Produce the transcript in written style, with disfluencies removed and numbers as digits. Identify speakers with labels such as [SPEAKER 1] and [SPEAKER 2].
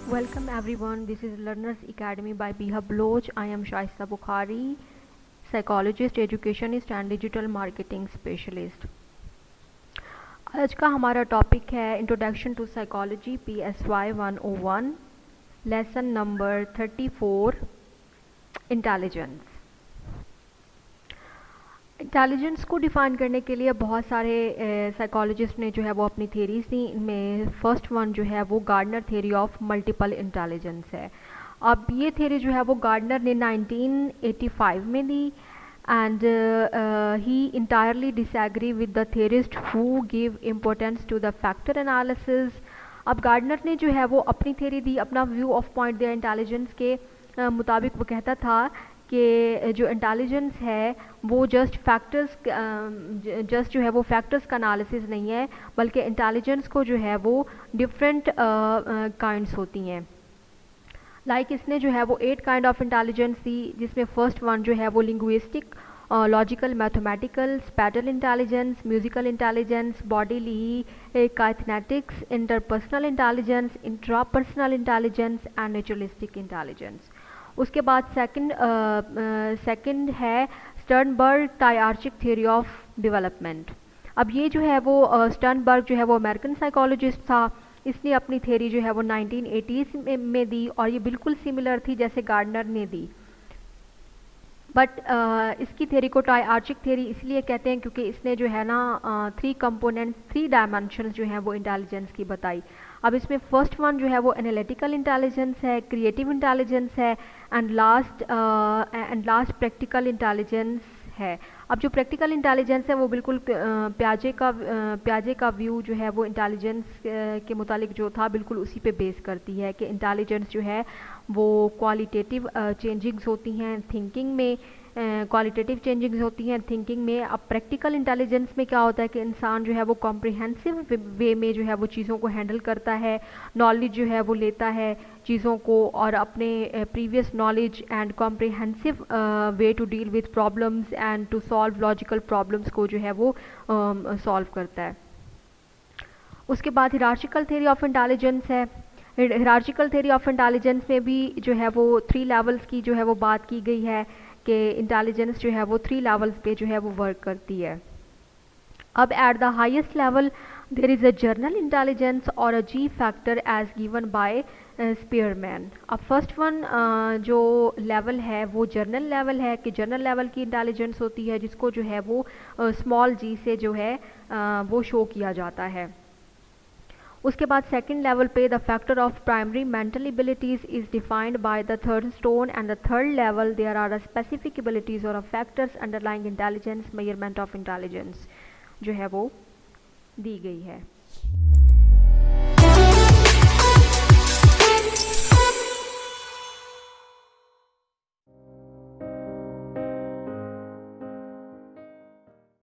[SPEAKER 1] Welcome everyone, this is Learners Academy by Biha Bloch. I am Shaista Bukhari, psychologist, educationist and digital marketing specialist. आज का हमारा topic है introduction to psychology PSY 101 lesson number 34 intelligence. Intelligence को define करने के लिए बहुत सारे साइकोलॉजिस्ट ने जो है वो अपनी थेरीज दी। इनमें फर्स्ट वन जो है वो Gardner theory of multiple intelligence है। अब ये थेरी जो है वो गार्डनर ने 1985 में दी and he entirely disagree with the theorist who give importance to the factor analysis. अब गार्डनर ने जो है वो अपनी थेरी दी, अपना व्यू ऑफ पॉइंट दिया इंटेलिजेंस के मुताबिक। वो कहता था कि जो इंटेलिजेंस है वो जस्ट जो है वो फैक्टर्स का एनालिसिस नहीं है, बल्कि इंटेलिजेंस को जो है वो डिफरेंट काइंड्स होती हैं। लाइक इसने जो है वो 8 काइंड ऑफ इंटेलिजेंस दी, जिसमें फर्स्ट वन जो है वो linguistic, logical, mathematical, spatial intelligence, musical intelligence, bodily, kinetics, interpersonal intelligence, intrapersonal intelligence and naturalistic intelligence. उसके बाद सेकंड है Sternberg triarchic theory of development. अब ये जो है वो स्टर्नबर्ग जो है वो अमेरिकन साइकोलॉजिस्ट था। इसने अपनी थ्योरी जो है वो 1980s में दी और ये बिल्कुल सिमिलर थी जैसे गार्डनर ने दी, बट इसकी थ्योरी को ट्रायआर्चिक थ्योरी इसलिए कहते हैं क्योंकि इसने जो है ना 3 कंपोनेंट, 3 डायमेंशंस जो हैं वो इंटेलिजेंस की बताई। अब इसमें फर्स्ट वन जो है वो एनालिटिकल इंटेलिजेंस है, क्रिएटिव इंटेलिजेंस है एंड लास्ट प्रैक्टिकल इंटेलिजेंस है। अब जो प्रैक्टिकल इंटेलिजेंस है वो बिल्कुल प्याजे का व्यू जो है वो इंटेलिजेंस के मुतालिक जो था बिल्कुल उसी पे बेस करती है कि इंटेलिजेंस जो है वो क्वालिटेटिव चेंजिंग्स होती हैं थिंकिंग में, क्वालिटेटिव चेंजिंग्स होती हैं थिंकिंग में। अब प्रैक्टिकल इंटेलिजेंस में क्या होता है कि इंसान जो है वो कॉम्प्रिहेंसिव वे में जो है वो चीज़ों को हैंडल करता है, नॉलेज जो है वो लेता है चीज़ों को और अपने previous knowledge and comprehensive way to deal with problems and to solve logical problems को जो है वो सॉल्व करता है। उसके बाद हिरार्चिकल थ्योरी ऑफ इंटेलिजेंस है। हिरार्चिकल थ्योरी ऑफ इंटेलिजेंस में भी जो है वो 3 लेवल्स की जो है वो बात की गई है कि इंटेलिजेंस जो है वो 3 लेवल्स पे जो है वो वर्क करती है। अब at the highest level there is a general intelligence और a G factor as given by Spearman. अब फर्स्ट वन जो लेवल है वो जनरल लेवल है कि जनरल लेवल की इंटेलिजेंस होती है जिसको जो है वो स्मॉल जी से जो है वो शो किया जाता है। उसके बाद सेकंड लेवल पे the factor of primary mental abilities is defined by the Thurstone and the third level there are specific abilities और factors underlying intelligence measurement of intelligence जो है वो दी गई है।